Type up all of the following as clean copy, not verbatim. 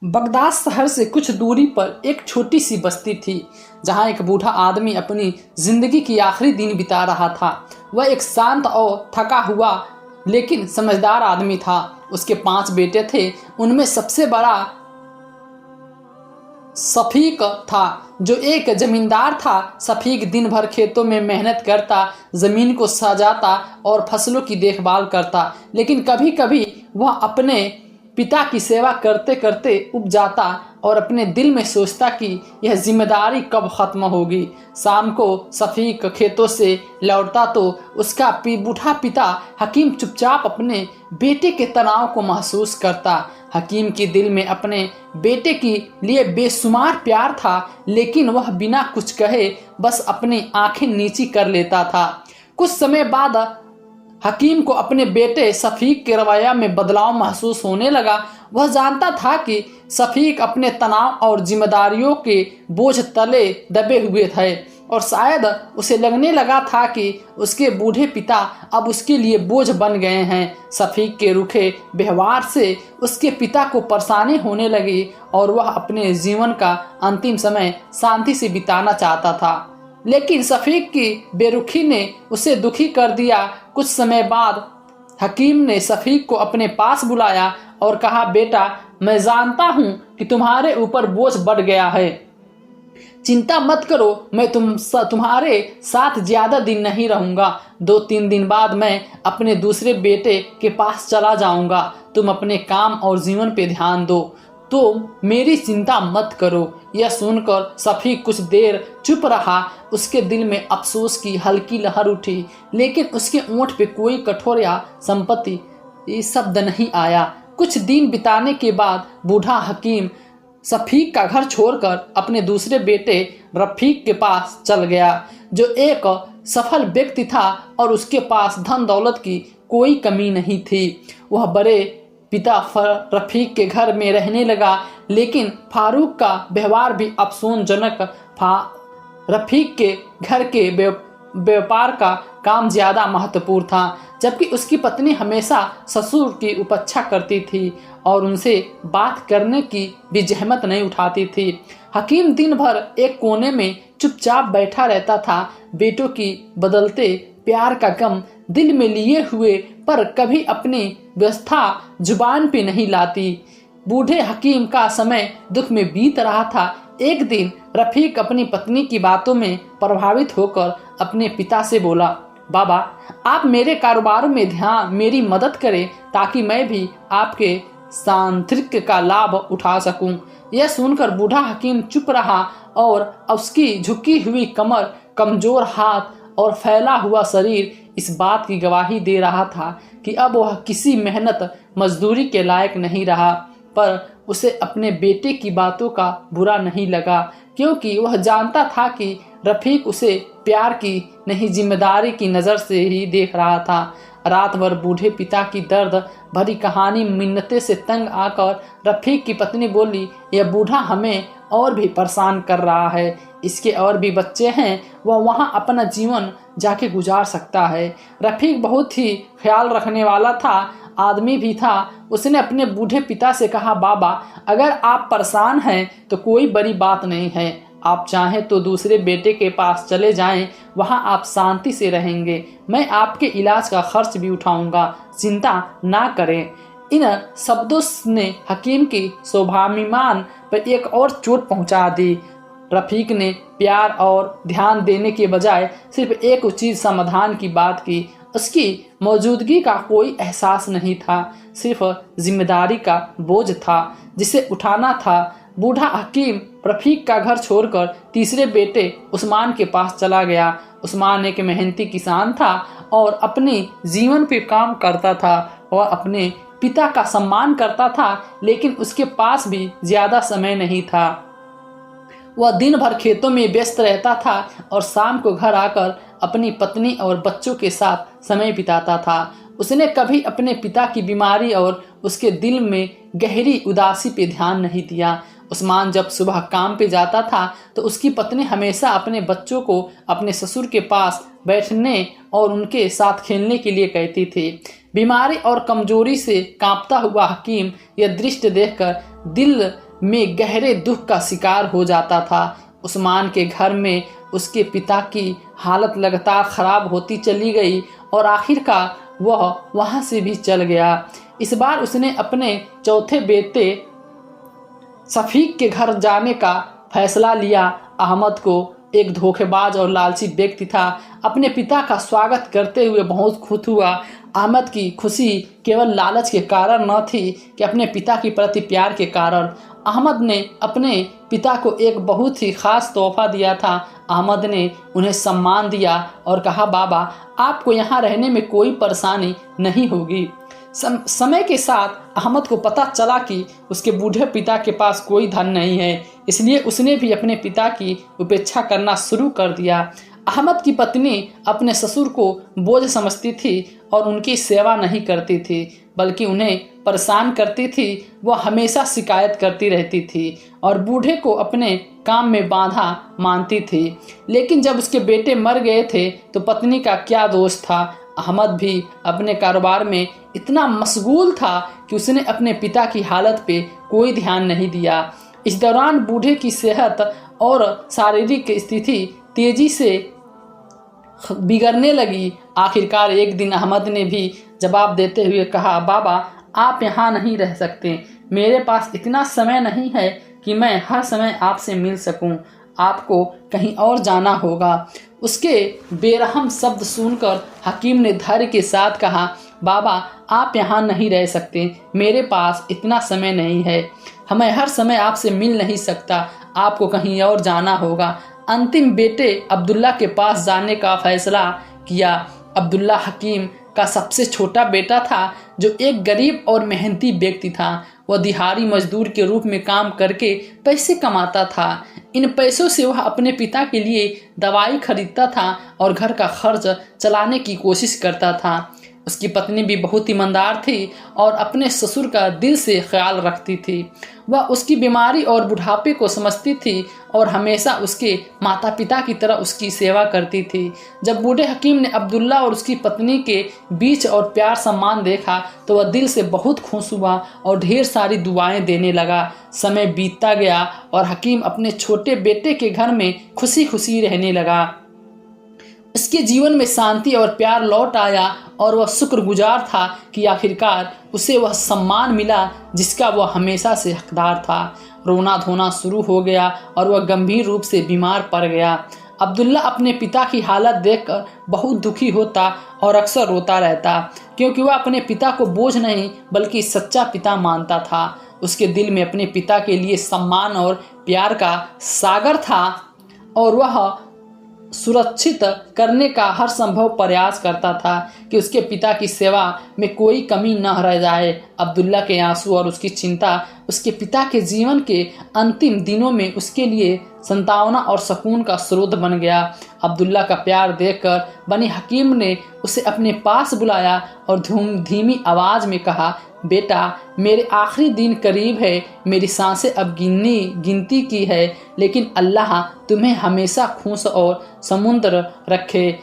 Baghdad शहर से कुछ दूरी पर एक छोटी सी बस्ती थी जहां एक बूढ़ा आदमी अपनी जिंदगी की आखिरी दिन बिता रहा था। वह एक शांत और थका हुआ लेकिन समझदार आदमी था। उसके 5 बेटे थे। उनमें सबसे बड़ा शफीक था जो एक जमींदार था। शफीक दिन भर खेतों में मेहनत करता, जमीन को सजाता और फसलों की देखभाल करता, लेकिन कभी कभी वह अपने पिता की सेवा करते करते उब जाता और अपने दिल में सोचता कि यह जिम्मेदारी कब खत्म होगी। शाम को शफीक खेतों से लौटता तो उसका बूढ़ा पिता हकीम चुपचाप अपने बेटे के तनाव को महसूस करता। हकीम के दिल में अपने बेटे के लिए बेशुमार प्यार था, लेकिन वह बिना कुछ कहे बस अपनी आंखें नीची कर लेता था। कुछ समय बाद हकीम को अपने बेटे शफीक के रवैया में बदलाव महसूस होने लगा। वह जानता था कि शफीक अपने तनाव और जिम्मेदारियों के बोझ तले दबे हुए थे और शायद उसे लगने लगा था कि उसके बूढ़े पिता अब उसके लिए बोझ बन गए हैं। शफीक के रूखे व्यवहार से उसके पिता को परेशानी होने लगी और वह अपने जीवन का अंतिम समय शांति से बिताना चाहता था, लेकिन शफीक की बेरुखी ने उसे दुखी कर दिया। कुछ समय बाद हकीम ने शफीक को अपने पास बुलाया और कहा, बेटा, मैं जानता हूँ कि तुम्हारे ऊपर बोझ बढ़ गया है। चिंता मत करो, मैं तुम्हारे साथ ज्यादा दिन नहीं रहूंगा। 2-3 दिन बाद मैं अपने दूसरे बेटे के पास चला जाऊंगा। तुम अपने काम और जीवन पे ध्यान दो, तो मेरी चिंता मत करो। यह सुनकर शफीक कुछ देर चुप रहा। उसके दिल में अफसोस की हल्की लहर उठी, लेकिन उसके ओंठ पे कोई कठोर या संपत्ति शब्द नहीं आया। कुछ दिन बिताने के बाद बूढ़ा हकीम शफीक का घर छोड़कर अपने दूसरे बेटे रफीक के पास चल गया, जो एक सफल व्यक्ति था और उसके पास धन दौलत की कोई कमी नहीं थी। वह बड़े पिता रफीक के घर में रहने लगा, लेकिन फारूक का व्यवहार भी अफसोसजनक था। रफीक के घर के व्यापार का काम ज़्यादा महत्वपूर्ण था, जबकि उसकी पत्नी हमेशा ससुर की उपेक्षा करती थी और उनसे बात करने की भी जहमत नहीं उठाती थी। हकीम दिन भर एक कोने में चुपचाप बैठा रहता था, बेटों की बदलते प्यार का गम दिल में लिए हुए, पर कभी अपनी व्यवस्था जुबान पे नहीं लाती। बूढ़े हकीम का समय दुख में बीत रहा था। एक दिन रफीक अपनी पत्नी की बातों में प्रभावित होकर अपने पिता से बोला, बाबा, आप मेरे कारोबार में मेरी मदद करें ताकि मैं भी आपके सांत्रिक का लाभ उठा सकूं। यह सुनकर बूढ़ा हकीम चुप रहा और उसकी झुकी हुई कमर, कमजोर हाथ और फैला हुआ शरीर इस बात की गवाही दे रहा था कि अब वह किसी मेहनत मजदूरी के लायक नहीं रहा। पर उसे अपने बेटे की बातों का बुरा नहीं लगा, क्योंकि वह जानता था कि रफीक उसे प्यार की नहीं जिम्मेदारी की नज़र से ही देख रहा था। रात भर बूढ़े पिता की दर्द भरी कहानी मिन्नते से तंग आकर रफीक की पत्नी बोली, यह बूढ़ा हमें और भी परेशान कर रहा है। इसके और भी बच्चे हैं, वह वहाँ अपना जीवन जाके गुजार सकता है। रफीक बहुत ही ख्याल रखने वाला आदमी भी था। उसने अपने बूढ़े पिता से कहा, बाबा, अगर आप परेशान हैं तो कोई बड़ी बात नहीं है। आप चाहें तो दूसरे बेटे के पास चले जाएं, वहां आप शांति से रहेंगे। मैं आपके इलाज का खर्च भी उठाऊंगा, चिंता ना करें। इन शब्दों ने हकीम की स्वाभिमान पर एक और चोट पहुंचा दी। रफीक ने प्यार और ध्यान देने के बजाय सिर्फ एक उचित समाधान की बात की। उसकी मौजूदगी का कोई एहसास नहीं था, सिर्फ जिम्मेदारी का बोझ था जिसे उठाना था। बूढ़ा हकीम रफीक का घर छोड़कर तीसरे बेटे उस्मान के पास चला गया। उस्मान एक मेहनती किसान था और अपने जीवन पे काम करता था। वह अपने पिता का सम्मान करता था, लेकिन उसके पास भी ज्यादा समय नहीं था। वह दिन भर खेतों में व्यस्त रहता था और शाम को घर आकर अपनी पत्नी और बच्चों के साथ समय बिताता था। उसने कभी अपने पिता की बीमारी और उसके दिल में गहरी उदासी पे ध्यान नहीं दिया। उस्मान जब सुबह काम पे जाता था तो उसकी पत्नी हमेशा अपने बच्चों को अपने ससुर के पास बैठने और उनके साथ खेलने के लिए कहती थी। बीमारी और कमजोरी से कांपता हुआ हकीम यह दृश्य देखकर दिल में गहरे दुख का शिकार हो जाता था। उस्मान के घर में उसके पिता की हालत लगातार ख़राब होती चली गई और आखिरकार वह वहाँ से भी चल गया। इस बार उसने अपने चौथे बेटे शफीक के घर जाने का फैसला लिया। अहमद को एक धोखेबाज और लालची व्यक्ति था। अपने पिता का स्वागत करते हुए बहुत खुश हुआ। अहमद की खुशी केवल लालच के कारण न थी कि अपने पिता के प्रति प्यार के कारण। अहमद ने अपने पिता को एक बहुत ही ख़ास तोहफा दिया था। अहमद ने उन्हें सम्मान दिया और कहा, बाबा आपको यहाँ रहने में कोई परेशानी नहीं होगी। समय के साथ अहमद को पता चला कि उसके बूढ़े पिता के पास कोई धन नहीं है, इसलिए उसने भी अपने पिता की उपेक्षा करना शुरू कर दिया। अहमद की पत्नी अपने ससुर को बोझ समझती थी और उनकी सेवा नहीं करती थी, बल्कि उन्हें परेशान करती थी। वह हमेशा शिकायत करती रहती थी और बूढ़े को अपने काम में बाधा मानती थी। लेकिन जब उसके बेटे मर गए थे तो पत्नी का क्या दोष था। अहमद भी अपने कारोबार में इतना मशगूल था कि उसने अपने पिता की हालत पे कोई ध्यान नहीं दिया। इस दौरान बूढ़े की सेहत और शारीरिक स्थिति तेजी से बिगड़ने लगी। आखिरकार एक दिन अहमद ने भी जवाब देते हुए कहा, बाबा आप यहाँ नहीं रह सकते। मेरे पास इतना समय नहीं है कि मैं हर समय आपसे मिल सकूं। आपको कहीं और जाना होगा। उसके बेरहम शब्द सुनकर हकीम ने धैर्य के साथ कहा, बाबा आप यहाँ नहीं रह सकते। मेरे पास इतना समय नहीं है। मैं हर समय आपसे मिल नहीं सकता। आपको कहीं और जाना होगा। अंतिम बेटे अब्दुल्ला के पास जाने का फैसला किया। अब्दुल्ला हकीम का सबसे छोटा बेटा था, जो एक गरीब और मेहनती व्यक्ति था। वह दिहाड़ी मजदूर के रूप में काम करके पैसे कमाता था। इन पैसों से वह अपने पिता के लिए दवाई खरीदता था और घर का खर्च चलाने की कोशिश करता था। उसकी पत्नी भी बहुत ईमानदार थी और अपने ससुर का दिल से ख्याल रखती थी। वह उसकी बीमारी और बुढ़ापे को समझती थी और हमेशा उसके माता पिता की तरह उसकी सेवा करती थी। जब बूढ़े हकीम ने अब्दुल्ला और उसकी पत्नी के बीच और प्यार सम्मान देखा तो वह दिल से बहुत खुश हुआ और ढेर सारी दुआएं देने लगा। समय बीतता गया और हकीम अपने छोटे बेटे के घर में खुशी खुशी रहने लगा। उसके जीवन में शांति और प्यार लौट आया और वह शुक्रगुजार था कि आखिरकार उसे वह सम्मान मिला जिसका वह हमेशा से हकदार था। रोना धोना शुरू हो गया और वह गंभीर रूप से बीमार पड़ गया। अब्दुल्ला अपने पिता की हालत देखकर बहुत दुखी होता और अक्सर रोता रहता, क्योंकि वह अपने पिता को बोझ नहीं बल्कि सच्चा पिता मानता था। उसके दिल में अपने पिता के लिए सम्मान और प्यार का सागर था और वह सुरक्षित करने का हर संभव प्रयास करता था कि उसके पिता की सेवा में कोई कमी न रह जाए। अब्दुल्ला के आंसू और उसकी चिंता उसके पिता के जीवन के अंतिम दिनों में उसके लिए संतावना और सुकून का स्रोत बन गया। अब्दुल्ला का प्यार देखकर बनी हकीम ने उसे अपने पास बुलाया और धीमी आवाज़ में कहा, बेटा मेरे आखिरी दिन करीब है। मेरी सांसें अब गिनती की है, लेकिन अल्लाह तुम्हें हमेशा खुश और समुद्र रखे।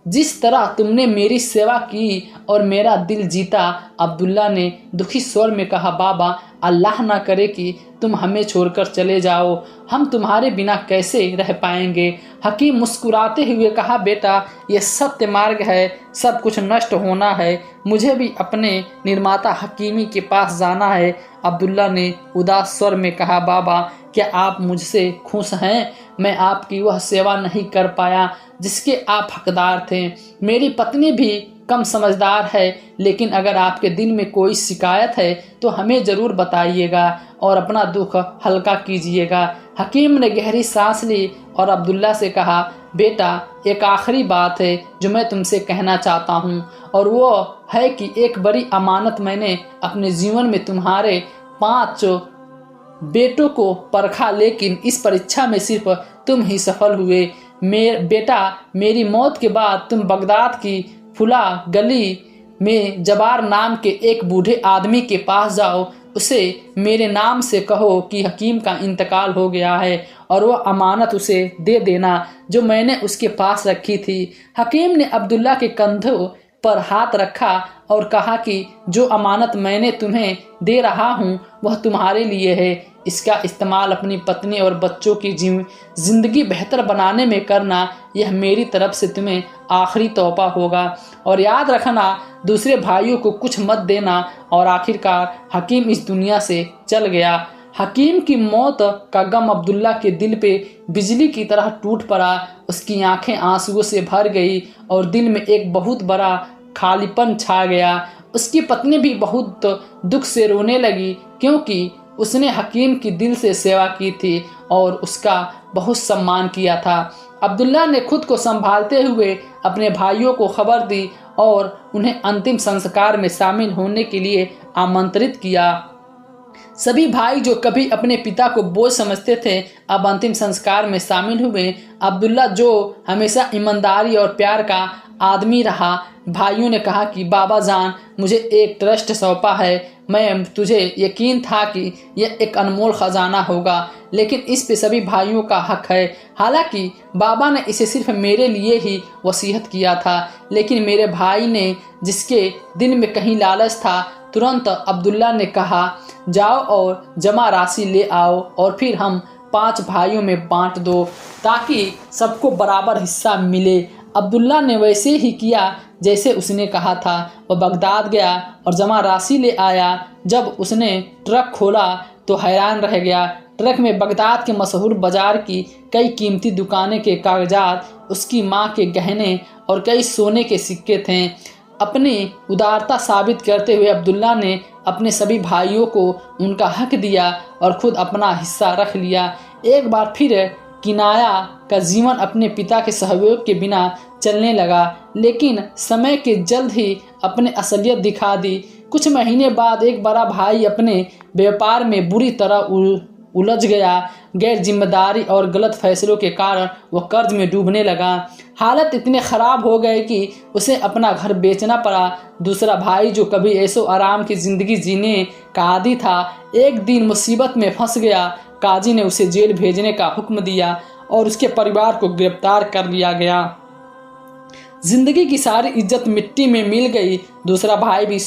जिस तरह तुमने मेरी सेवा की और मेरा दिल जीता। अब्दुल्ला ने दुखी स्वर में कहा, बाबा अल्लाह ना करे कि तुम हमें छोड़कर चले जाओ। हम तुम्हारे बिना कैसे रह पाएंगे। हकीम मुस्कुराते हुए कहा, बेटा यह सत्य मार्ग है। सब कुछ नष्ट होना है। मुझे भी अपने निर्माता हकीमी के पास जाना है। अब्दुल्ला ने उदास स्वर में कहा, बाबा क्या आप मुझसे खुश हैं? मैं आपकी वह सेवा नहीं कर पाया जिसके आप हकदार थे। मेरी पत्नी भी कम समझदार है, लेकिन अगर आपके दिल में कोई शिकायत है तो हमें ज़रूर बताइएगा और अपना दुख हल्का कीजिएगा। हकीम ने गहरी सांस ली और अब्दुल्ला से कहा, बेटा एक आखिरी बात है जो मैं तुमसे कहना चाहता हूँ, और वो है कि एक बड़ी अमानत मैंने अपने जीवन में तुम्हारे 5 बेटों को परखा, लेकिन इस परीक्षा में सिर्फ तुम ही सफल हुए। बेटा मेरी मौत के बाद तुम बगदाद की फुला गली में जबार नाम के एक बूढ़े आदमी के पास जाओ। उसे मेरे नाम से कहो कि हकीम का इंतकाल हो गया है और वह अमानत उसे दे देना जो मैंने उसके पास रखी थी। हकीम ने अब्दुल्ला के कंधों पर हाथ रखा और कहा कि जो अमानत मैंने तुम्हें दे रहा हूँ वह तुम्हारे लिए है। इसका इस्तेमाल अपनी पत्नी और बच्चों की ज़िंदगी बेहतर बनाने में करना, यह मेरी तरफ से तुम्हें आखिरी तोहफा होगा। और याद रखना, दूसरे भाइयों को कुछ मत देना। और आखिरकार हकीम इस दुनिया से चल गया। हकीम की मौत का गम अब्दुल्ला के दिल पे बिजली की तरह टूट पड़ा। उसकी आंखें आंसुओं से भर गई और दिल में एक बहुत बड़ा खालीपन छा गया। उसकी पत्नी भी बहुत दुख से रोने लगी, क्योंकि उसने हकीम की दिल से सेवा की थी और उसका बहुत सम्मान किया था। अब्दुल्ला ने खुद को संभालते हुए अपने भाइयों को खबर दी और उन्हें अंतिम संस्कार में शामिल होने के लिए आमंत्रित किया। सभी भाई जो कभी अपने पिता को बोझ समझते थे, अब अंतिम संस्कार में शामिल हुए। अब्दुल्ला, जो हमेशा ईमानदारी और प्यार का आदमी रहा, भाइयों ने कहा कि बाबा जान, मुझे एक ट्रस्ट सौंपा है। मैं तुझे यकीन था कि यह एक अनमोल खजाना होगा, लेकिन इस पे सभी भाइयों का हक है। हालांकि बाबा ने इसे सिर्फ मेरे लिए ही वसीयत किया था, लेकिन मेरे भाई ने, जिसके दिल में कहीं लालच था, तुरंत अब्दुल्ला ने कहा, जाओ और जमा राशि ले आओ और फिर हम 5 भाइयों में बांट दो ताकि सबको बराबर हिस्सा मिले। अब्दुल्ला ने वैसे ही किया जैसे उसने कहा था। वह बगदाद गया और जमा राशि ले आया। जब उसने ट्रक खोला तो हैरान रह गया। ट्रक में बगदाद के मशहूर बाजार की कई कीमती दुकानें के कागजात, उसकी माँ के गहने और कई सोने के सिक्के थे। अपनी उदारता साबित करते हुए अब्दुल्ला ने अपने सभी भाइयों को उनका हक दिया और खुद अपना हिस्सा रख लिया। एक बार फिर किनाया का जीवन अपने पिता के सहयोग के बिना चलने लगा, लेकिन समय के जल्द ही अपने असलियत दिखा दी। कुछ महीने बाद एक बड़ा भाई अपने व्यापार में बुरी तरह उलझ गया। गैर जिम्मेदारी और गलत फैसलों के कारण वह कर्ज में डूबने लगा। हालत इतने ख़राब हो गए कि उसे अपना घर बेचना पड़ा। दूसरा भाई, जो कभी ऐसो आराम की ज़िंदगी जीने का आदी था, एक दिन मुसीबत में फंस गया। काजी ने उसे जेल भेजने का हुक्म दिया और उसके परिवार को गिरफ्तार कर लिया गया। जिंदगी की सारी इज्जत मिट्टी में मिल गई। दूसरा भाई भी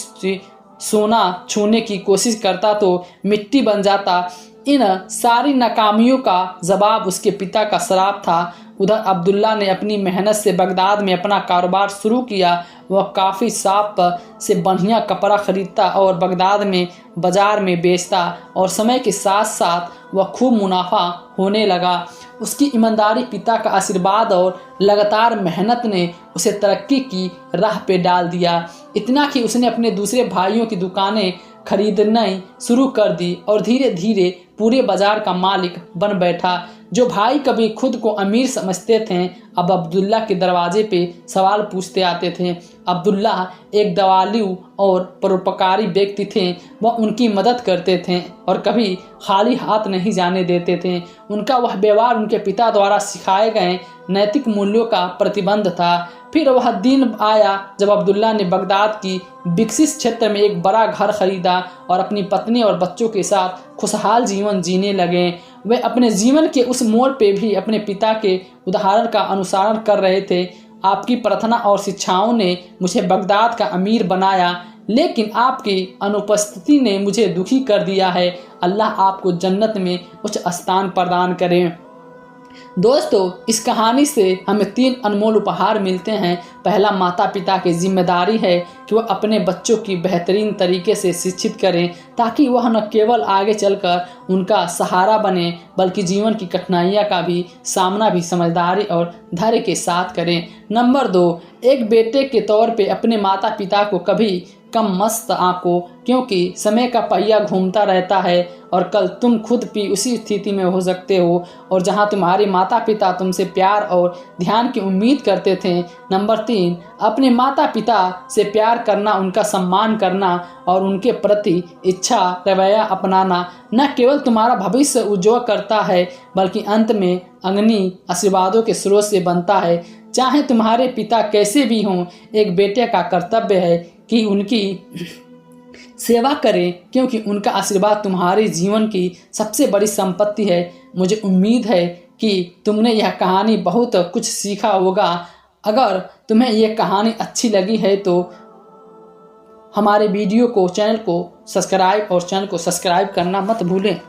सोना छूने की कोशिश करता तो मिट्टी बन जाता। इन सारी नाकामियों का जवाब उसके पिता का श्राप था। उधर अब्दुल्ला ने अपनी मेहनत से बगदाद में अपना कारोबार शुरू किया। वह काफ़ी साफ से बढ़िया कपड़ा खरीदता और बगदाद में बाज़ार में बेचता और समय के साथ साथ वह खूब मुनाफा होने लगा। उसकी ईमानदारी, पिता का आशीर्वाद और लगातार मेहनत ने उसे तरक्की की राह पे डाल दिया। इतना कि उसने अपने दूसरे भाइयों की दुकानें खरीदना शुरू कर दी और धीरे धीरे पूरे बाजार का मालिक बन बैठा। जो भाई कभी खुद को अमीर समझते थे, अब अब्दुल्ला के दरवाजे पे सवाल पूछते आते थे। अब्दुल्ला एक दयालु और परोपकारी व्यक्ति थे। वह उनकी मदद करते थे और कभी खाली हाथ नहीं जाने देते थे। उनका वह व्यवहार उनके पिता द्वारा सिखाए गए नैतिक मूल्यों का प्रतिबंध था। फिर वह दिन आया जब अब्दुल्ला ने बगदाद की विकसित क्षेत्र में एक बड़ा घर खरीदा और अपनी पत्नी और बच्चों के साथ खुशहाल जीवन जीने लगे। वे अपने जीवन के उस मोड़ पे भी अपने पिता के उदाहरण का अनुसरण कर रहे थे। आपकी प्रार्थना और शिक्षाओं ने मुझे बगदाद का अमीर बनाया, लेकिन आपकी अनुपस्थिति ने मुझे दुखी कर दिया है। अल्लाह आपको जन्नत में उच्च स्थान प्रदान करे। दोस्तों, इस कहानी से हमें 3 अनमोल उपहार मिलते हैं। पहला, माता पिता की जिम्मेदारी है कि वह अपने बच्चों की बेहतरीन तरीके से शिक्षित करें ताकि वह न केवल आगे चलकर उनका सहारा बने बल्कि जीवन की कठिनाइयों का भी सामना भी समझदारी और धैर्य के साथ करें। नंबर 2, एक बेटे के तौर पे अपने माता पिता को कभी कम मस्त आंको, क्योंकि समय का पहिया घूमता रहता है और कल तुम खुद भी उसी स्थिति में हो सकते हो और जहां तुम्हारे माता पिता तुमसे प्यार और ध्यान की उम्मीद करते थे। नंबर 3, अपने माता पिता से प्यार करना, उनका सम्मान करना और उनके प्रति इच्छा रवैया अपनाना न केवल तुम्हारा भविष्य उज्ज्वल करता है बल्कि अंत में अग्नि आशीर्वादों के स्रोत से बनता है। चाहे तुम्हारे पिता कैसे भी हों, एक बेटे का कर्तव्य है कि उनकी सेवा करें, क्योंकि उनका आशीर्वाद तुम्हारे जीवन की सबसे बड़ी संपत्ति है। मुझे उम्मीद है कि तुमने यह कहानी बहुत कुछ सीखा होगा। अगर तुम्हें ये कहानी अच्छी लगी है तो हमारे वीडियो को चैनल को सब्सक्राइब करना मत भूलें।